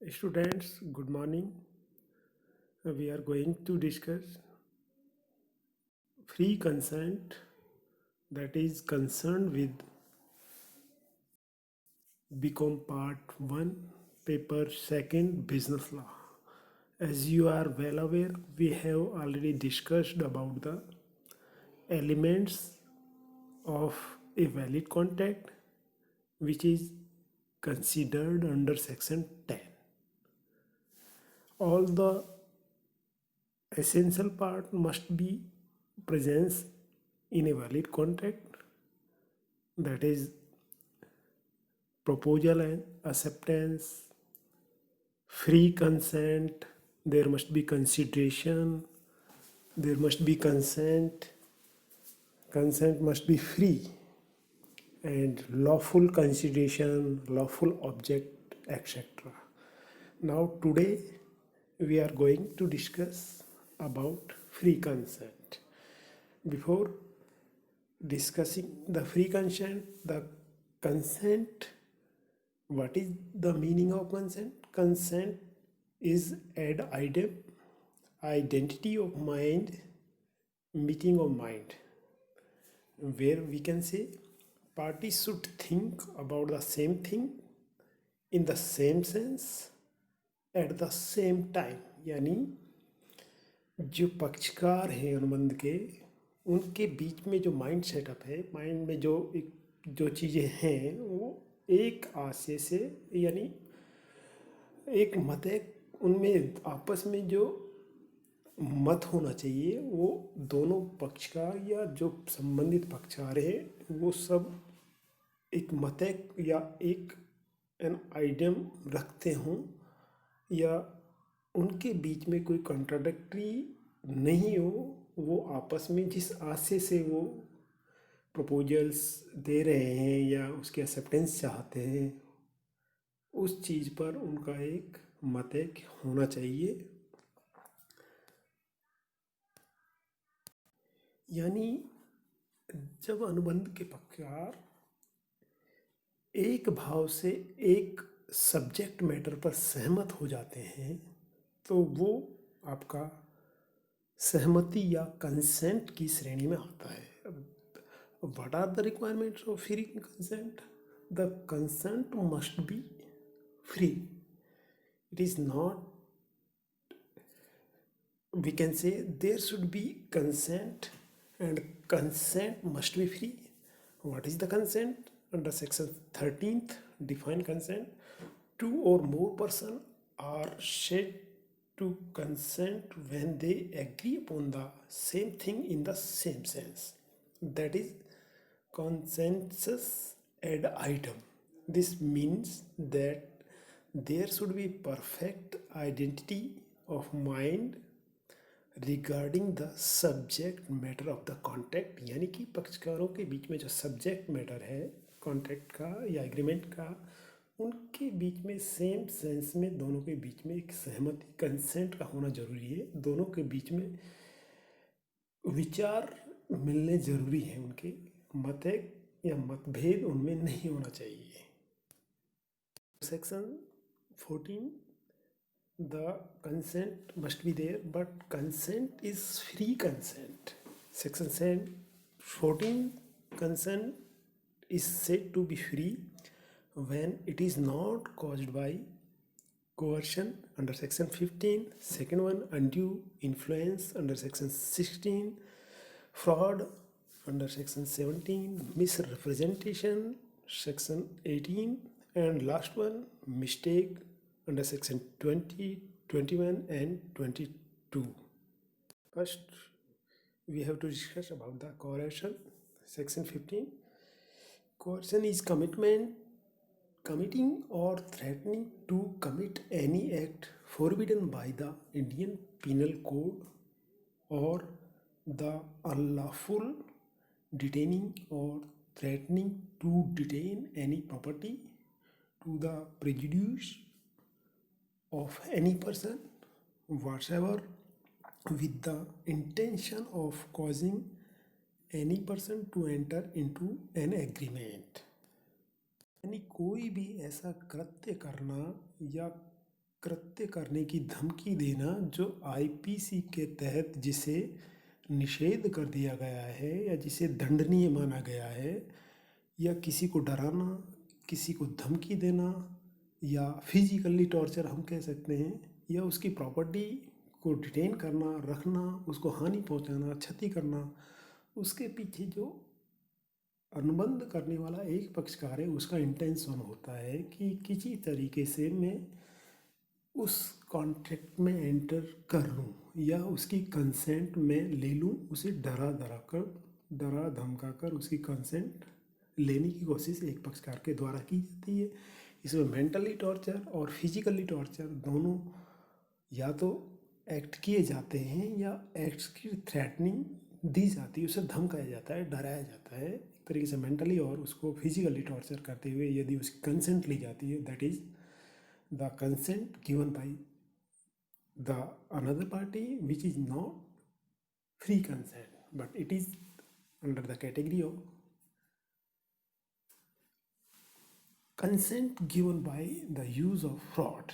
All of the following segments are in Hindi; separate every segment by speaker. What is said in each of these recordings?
Speaker 1: Students, good morning. We are going to discuss free consent, that is concerned with BCom Part 1, Paper 2nd, Business Law. As you are well aware, we have already discussed about the elements of a valid contract which is considered under Section 10. All the essential part must be present in a valid contract, that is proposal and acceptance, free consent, there must be consideration, there must be consent, consent must be free, and lawful consideration, lawful object, etc. Now today we are going to discuss about free consent. Before discussing the free consent, what is the meaning of consent? Consent is ad idem, identity of mind, meeting of mind, where we can say parties should think about the same thing in the same sense at the same time. यानी जो पक्षकार हैं अनुबंध के, उनके बीच में जो माइंड सेटअप है, माइंड में जो चीज़ें हैं वो एक आशय से, यानी एक मत है, उनमें आपस में जो मत होना चाहिए वो दोनों पक्षकार या जो संबंधित पक्षकार है वो सब एक मत या एक एन आइडियम रखते हों, या उनके बीच में कोई कॉन्ट्राडिक्टरी नहीं हो, वो आपस में जिस आशय से वो प्रपोजल्स दे रहे हैं या उसकी एक्सेप्टेंस चाहते हैं उस चीज़ पर उनका एक मत होना चाहिए। यानी जब अनुबंध के पक्षकार एक भाव से एक सब्जेक्ट मैटर पर सहमत हो जाते हैं तो वो आपका सहमति या कंसेंट की श्रेणी में आता है। What are the requirements of free consent? The consent must be free. It is not, we can say there should be consent and consent must be free. What is the consent? Under section 13th define consent. Two or more persons are said to consent when they agree upon the same thing in the same sense. That is consensus ad item. This means that there should be perfect identity of mind regarding the subject matter of the contract, यानी कि पक्षकारों के बीच में जो सब्जेक्ट मैटर है कॉन्ट्रैक्ट का या एग्रीमेंट का, उनके बीच में सेम सेंस में दोनों के बीच में एक सहमति कंसेंट का होना जरूरी है। दोनों के बीच में विचार मिलने जरूरी है, उनके मत या मतभेद उनमें नहीं होना चाहिए। Section 14, the consent must be there, but consent is free consent. Section 14, consent is said to be free when it is not caused by coercion under section 15. Second one, undue influence under section 16, fraud under section 17, misrepresentation section 18, and last one, mistake under section 20, 21 and 22. First, we have to discuss about the coercion. Section 15. Coercion is committing or threatening to commit any act forbidden by the Indian Penal Code, or the unlawful detaining or threatening to detain any property to the prejudice of any person whatsoever, with the intention of causing any person to enter into an agreement. यानी कोई भी ऐसा कृत्य करना या कृत्य करने की धमकी देना जो आईपीसी के तहत जिसे निषेध कर दिया गया है या जिसे दंडनीय माना गया है, या किसी को डराना, किसी को धमकी देना, या फिजिकली टॉर्चर हम कह सकते हैं, या उसकी प्रॉपर्टी को डिटेन करना, रखना, उसको हानि पहुंचाना, क्षति करना, उसके पीछे जो अनुबंध करने वाला एक पक्षकार है उसका इंटेंशन होता है कि किसी तरीके से मैं उस कॉन्ट्रैक्ट में एंटर कर लूँ या उसकी कंसेंट में ले लूँ, उसे डरा धमका कर उसकी कंसेंट लेने की कोशिश एक पक्षकार के द्वारा की जाती है। इसमें मेंटली टॉर्चर और फिजिकली टॉर्चर दोनों या तो एक्ट किए जाते हैं या एक्ट्स की थ्रेटनिंग दी जाती है, उसे धमकाया जाता है, डराया जाता है एक तरीके से मेंटली और उसको फिजिकली टॉर्चर करते हुए यदि उसकी कंसेंट ली जाती है, that is the consent given by the another party which is not free consent but it is under the category of consent given by the use of fraud.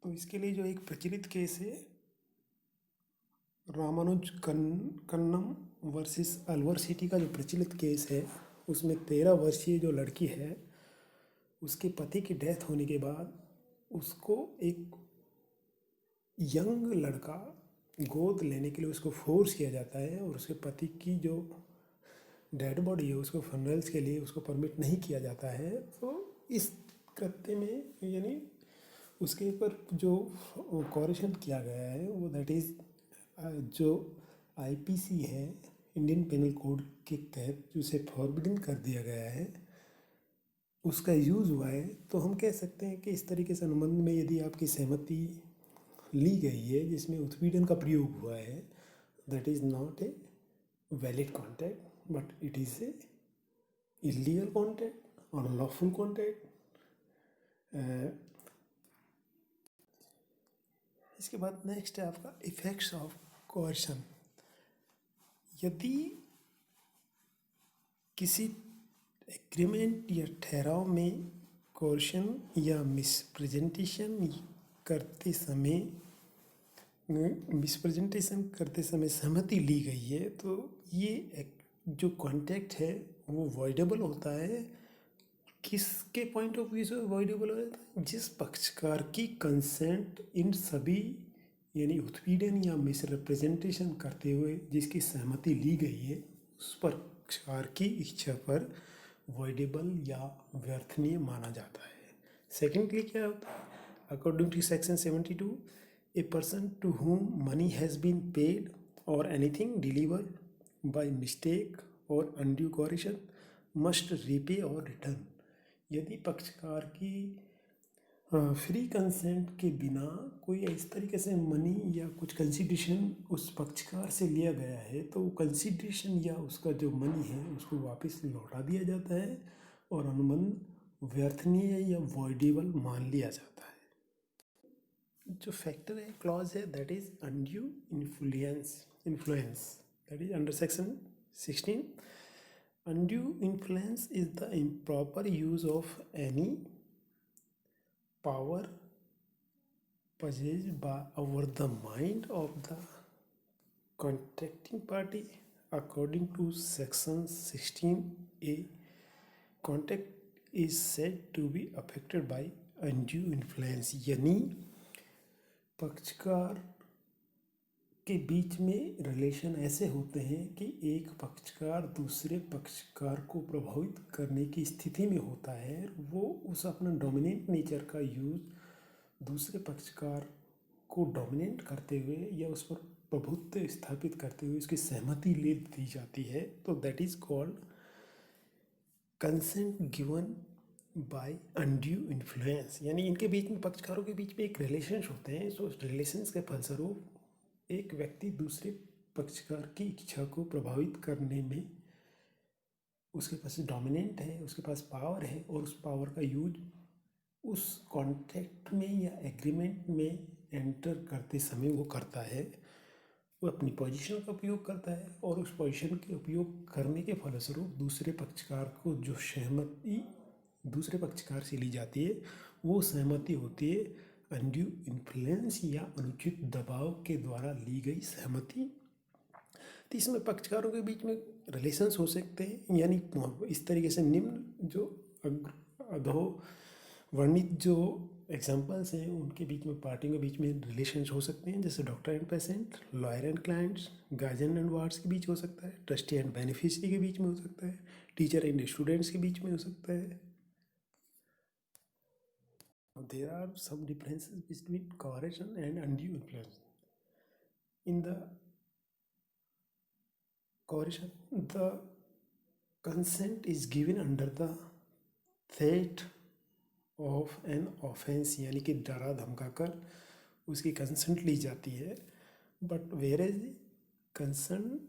Speaker 1: तो इसके लिए जो एक प्रचलित केस है रामानुज कन्नम वर्सेस अलवर सिटी का जो प्रचलित केस है, उसमें 13 वर्षीय जो लड़की है उसके पति की डेथ होने के बाद उसको एक यंग लड़का गोद लेने के लिए उसको फोर्स किया जाता है और उसके पति की जो डेड बॉडी है उसको फनरल्स के लिए उसको परमिट नहीं किया जाता है। तो इस कृत्य में यानी उसके ऊपर जो कॉरेक्शन किया गया है वो दैट इज़ जो आईपीसी है इंडियन पेनल कोड के तहत जिसे फॉरबिडन कर दिया गया है उसका यूज़ हुआ है। तो हम कह सकते हैं कि इस तरीके से अनुबंध में यदि आपकी सहमति ली गई है जिसमें उत्पीड़न का प्रयोग हुआ है, that is not a valid contact but it is a illegal contact और लॉफुल कॉन्टैक्ट। इसके बाद नेक्स्ट है आपका इफेक्ट्स ऑफ कोerशन। यदि किसी एग्रीमेंट या ठहराव में कोerशन या मिसप्रेजेंटेशन करते समय सहमति ली गई है तो ये जो कॉन्ट्रैक्ट है वो वॉइडेबल होता है। किसके पॉइंट ऑफ व्यू से वॉइडेबल होता है? जिस पक्षकार की कंसेंट इन सभी यानी उत्पीड़न या मिसरिप्रेजेंटेशन करते हुए जिसकी सहमति ली गई है उस पक्षकार की इच्छा पर वॉइडेबल या व्यर्थनीय माना जाता है। सेकेंडली क्या होता है? According to section 72, a person to whom money has been paid or anything delivered by mistake or undue coercion must repay or return। यदि पक्षकार की फ्री कंसेंट के बिना कोई इस तरीके से मनी या कुछ कंसिडरेशन उस पक्षकार से लिया गया है तो कंसिडरेशन या उसका जो मनी है उसको वापस लौटा दिया जाता है और अनुबंध व्यर्थनीय या वॉइडेबल मान लिया जाता है। जो फैक्टर है क्लॉज है that is undue influence that is under section 16। Undue influence is the improper use of any power possessed by over the mind of the contracting party according to section 16a। contract is said to be affected by undue influence यानी पक्षकार के बीच में रिलेशन ऐसे होते हैं कि एक पक्षकार दूसरे पक्षकार को प्रभावित करने की स्थिति में होता है। वो उस अपना डोमिनेंट नेचर का यूज़ दूसरे पक्षकार को डोमिनेट करते हुए या उस पर प्रभुत्व स्थापित करते हुए उसकी सहमति ले दी जाती है। तो that is called consent given by undue influence. यानी इनके बीच में पक्षकारों के बीच में एक रिलेशंस होते हैं। सो रिलेशंस के फलस्वरूप एक व्यक्ति दूसरे पक्षकार की इच्छा को प्रभावित करने में उसके पास डोमिनेंट है, उसके पास पावर है और उस पावर का यूज उस कॉन्ट्रैक्ट में या एग्रीमेंट में एंटर करते समय वो करता है। वो अपनी पोजीशन का उपयोग करता है और उस पोजीशन के उपयोग करने के फलस्वरूप दूसरे पक्षकार को जो सहमति दूसरे पक्षकार से ली जाती है वो सहमति होती है अनड्यू इन्फ्लुएंस या अनुचित दबाव के द्वारा ली गई सहमति। तो इसमें पक्षकारों के बीच में रिलेशंस हो सकते हैं, यानी इस तरीके से निम्न जो अधो वर्णित जो एग्जाम्पल्स हैं उनके बीच में पार्टियों के बीच में रिलेशंस हो सकते हैं, जैसे doctor and patient, lawyer and clients, guardian and wards के बीच हो सकता है, ट्रस्टी एंड बेनिफिशियरी के बीच में हो सकता है, टीचर एंड स्टूडेंट्स के बीच में हो सकता है। There are some differences between coercion and undue influence. In the coercion, the consent is given under the threat of an offense, यानी कि डरा धमका कर उसकी कंसेंट ली जाती है। But where is consent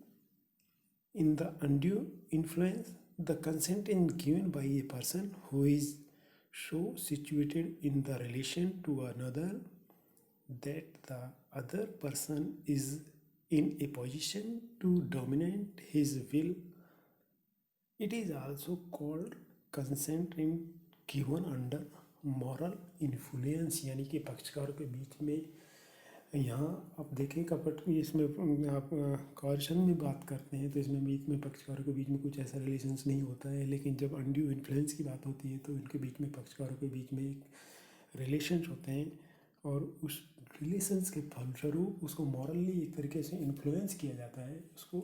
Speaker 1: in the undue influence, the consent is given by a person who is so situated in the relation to another that the other person is in a position to dominate his will. It is also called consent in given under moral influence, यानी कि पक्षकारों के बीच में यहाँ आप देखें कपट इसमें आप कॉर्शन में बात करते हैं तो इसमें बीच में पक्षकारों के बीच में कुछ ऐसा रिलेशंस नहीं होता है, लेकिन जब अनड्यू इन्फ्लुएंस की बात होती है तो इनके बीच में पक्षकारों के बीच में एक रिलेशंस होते हैं और उस रिलेशंस के फलस्वरूप उसको मॉरली एक तरीके से इन्फ्लुएंस किया जाता है, उसको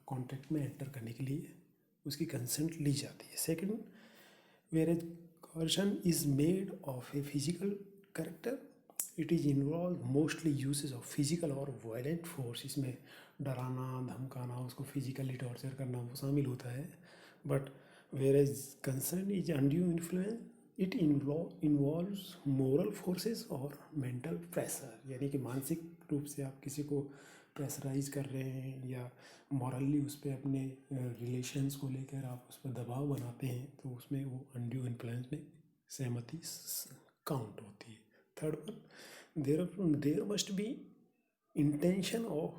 Speaker 1: कॉन्ट्रैक्ट में एंटर करने के लिए उसकी कंसेंट ली जाती है। Second, whereas coercion is made of a physical character, it is involve mostly usage of physical और वायलेंट फोर्स। इसमें डराना धमकाना उसको फिजिकली टॉर्चर करना वो शामिल होता है। But whereas concern is undue influence, it involves moral forces और मेंटल प्रेशर, यानी कि मानसिक रूप से आप किसी को प्रेशराइज कर रहे हैं या मॉरली उस पर अपने रिलेशंस को लेकर आप उस पर दबाव बनाते हैं तो उसमें वो अनड्यू इन्फ्लुएंस में सहमति काउंट होती है। Third one, there must be intention of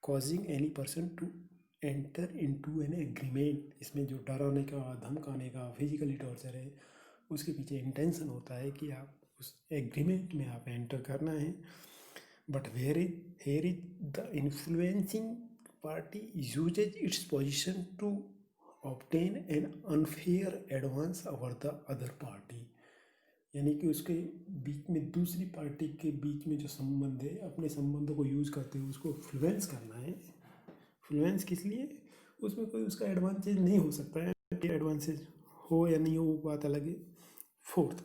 Speaker 1: causing any person to enter into an agreement। इसमें जो डराने का धमकाने का फिजिकली टॉर्चर है उसके पीछे इंटेंशन होता है कि आप उस एग्रीमेंट में आप एंटर करना है। But here is the influencing party uses its position to obtain an unfair advance over the other party, यानी कि उसके बीच में दूसरी पार्टी के बीच में जो संबंध है अपने संबंधों को यूज़ करते हुए उसको फ्लुएंस करना है। फ्लुएंस किस लिए, उसमें कोई उसका एडवांटेज नहीं हो सकता है, एडवांटेज हो या नहीं हो वो बात अलग है। Fourth,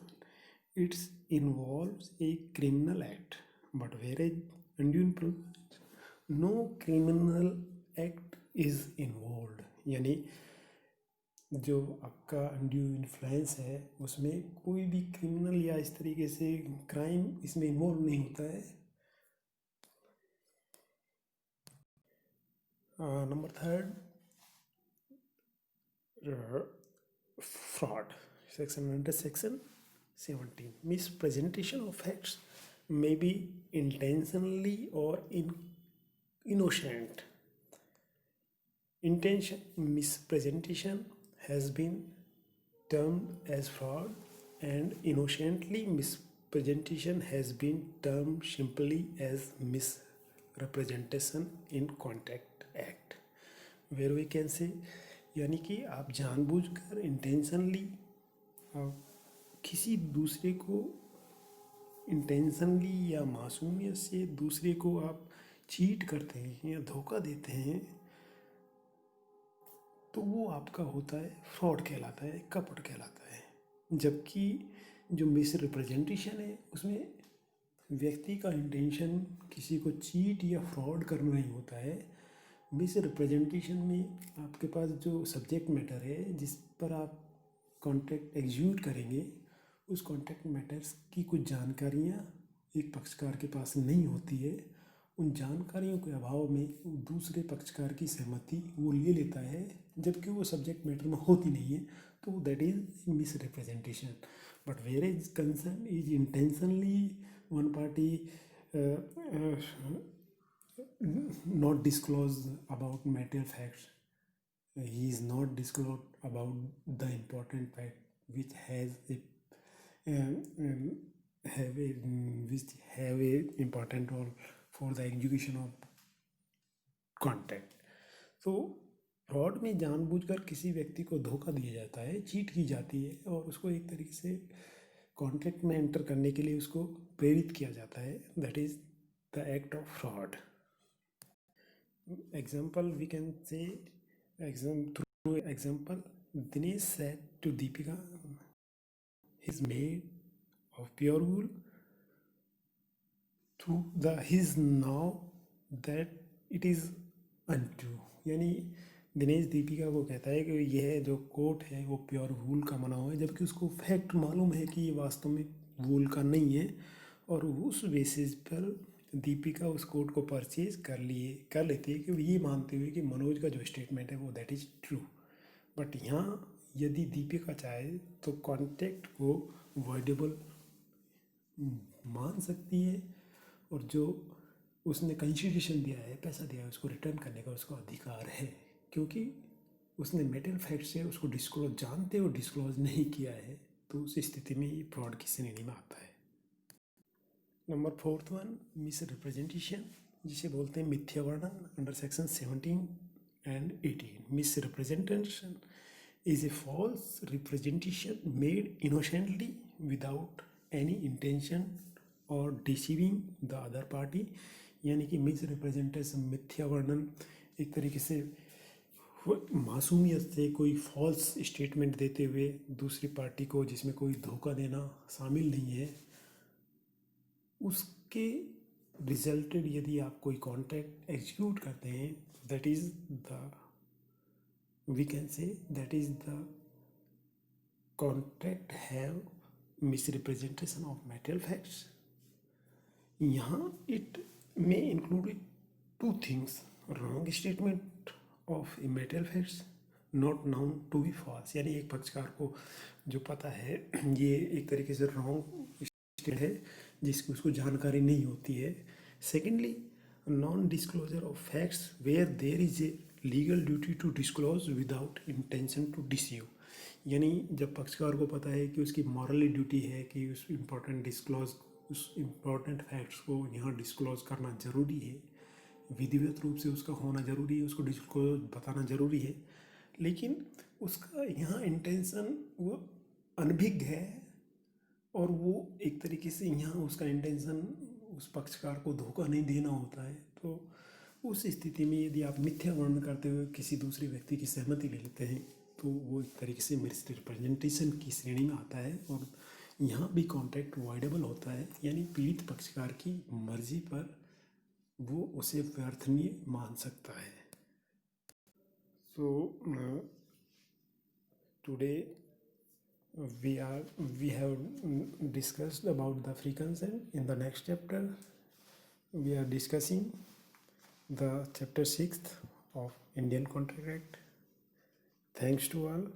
Speaker 1: it's involves a criminal act, but whereas undue influence no criminal act is involved, यानी जो आपका अनड्यू इन्फ्लुएंस है उसमें कोई भी क्रिमिनल या इस तरीके से क्राइम इसमें इन्वॉल्व नहीं होता है। Number third, fraud, section under section 17, mispresentation of facts may be intentionally or innocent. Intention mispresentation has been termed as fraud and innocently mispresentation has been termed simply as misrepresentation in Contract Act, where we can say यानी कि आप जानबूझकर इंटेंशनली किसी दूसरे को इंटेंशनली या मासूमियत से दूसरे को आप चीट करते हैं या धोखा देते हैं तो वो आपका होता है फ्रॉड कहलाता है, कपट कहलाता है। जबकि जो मिस रिप्रेजेंटेशन है उसमें व्यक्ति का इंटेंशन किसी को चीट या फ्रॉड करना नहीं होता है। मिस रिप्रेजेंटेशन में आपके पास जो सब्जेक्ट मैटर है जिस पर आप कॉन्ट्रैक्ट एग्जीक्यूट करेंगे उस कॉन्ट्रैक्ट मैटर्स की कुछ जानकारियाँ एक पक्षकार के पास नहीं होती है, उन जानकारियों के अभाव में दूसरे पक्षकार की सहमति वो ले लेता है जबकि वो सब्जेक्ट मैटर में होती नहीं है, तो that is misrepresentation. But where is concern is intentionally one party not disclose about material facts, he is not disclosed about the important fact which has a which have a important role for the execution of contract. तो फ्रॉड में जानबूझकर किसी व्यक्ति को धोखा दिया जाता है, चीट की जाती है और उसको एक तरीके से कॉन्ट्रैक्ट में एंटर करने के लिए उसको प्रेरित किया जाता है। That is the act of fraud. Example we can say through example, Dinesh said to Deepika his made of pure wool through the his now that it is untrue. यानी दिनेश दीपिका को कहता है कि यह जो कोट है वो प्योर वूल का बना हुआ है, जबकि उसको फैक्ट मालूम है कि ये वास्तव में वूल का नहीं है। और उस बेसिस पर दीपिका उस कोट को परचेज कर लेती है कि ये मानते हुए कि मनोज का जो स्टेटमेंट है वो दैट इज़ ट्रू। बट यहाँ यदि दीपिका चाहे तो कॉन्ट्रैक्ट को वॉइडेबल मान सकती है और जो उसने कंसिडरेशन दिया है, पैसा दिया है, उसको रिटर्न करने का उसको अधिकार है, क्योंकि उसने मेटल फैक्ट से उसको डिस्क्लोज जानते हुए डिस्क्लोज नहीं किया है। तो उस स्थिति में ये फ्रॉड की श्रेणी में आता है। Number 4th one, miss representation, जिसे बोलते हैं मिथ्या वर्णन under section 17 and 18। Miss representation is a false representation made innocently without any intention or deceiving the other party। यानी कि मिस रिप्रेजेंटेशन, मिथ्या वर्णन, एक तरीके से मासूमियत से कोई फॉल्स स्टेटमेंट देते हुए दूसरी पार्टी को, जिसमें कोई धोखा देना शामिल नहीं है, उसके रिजल्टेड यदि आप कोई कॉन्ट्रैक्ट एग्जीक्यूट करते हैं, that is the we can say that is the contract have misrepresentation of material facts। यहाँ it may include two things: wrong statement of material facts not known to be false। यानी एक पक्षकार को जो पता है ये एक तरीके से रॉन्ग स्टेट है जिसकी उसको जानकारी नहीं होती है। Secondly, non disclosure of facts where there is a legal duty to disclose without intention to deceive. यानी जब पक्षकार को पता है कि उसकी मॉरली ड्यूटी है कि उस इम्पॉर्टेंट फैक्ट्स को यहाँ डिस्क्लोज करना ज़रूरी है, विधिवत रूप से उसका होना ज़रूरी है, उसको डिस्क्लोज बताना ज़रूरी है, लेकिन उसका यहाँ इंटेंशन वो अनभिज्ञ है और वो एक तरीके से यहाँ उसका इंटेंशन उस पक्षकार को धोखा नहीं देना होता है। तो उस स्थिति में यदि आप मिथ्या वर्णन करते हुए किसी दूसरे व्यक्ति की सहमति ले लेते हैं तो वो एक तरीके से मिस रिप्रेजेंटेशन की श्रेणी में आता है और यहाँ भी कॉन्ट्रैक्ट वॉइडेबल होता है। यानी पीड़ित पक्षकार की मर्जी पर वो उसे व्यर्थनीय मान सकता है। So today we have discussed about the free consent. In the next chapter we are discussing the chapter 6th of Indian Contract Act. Thanks to all.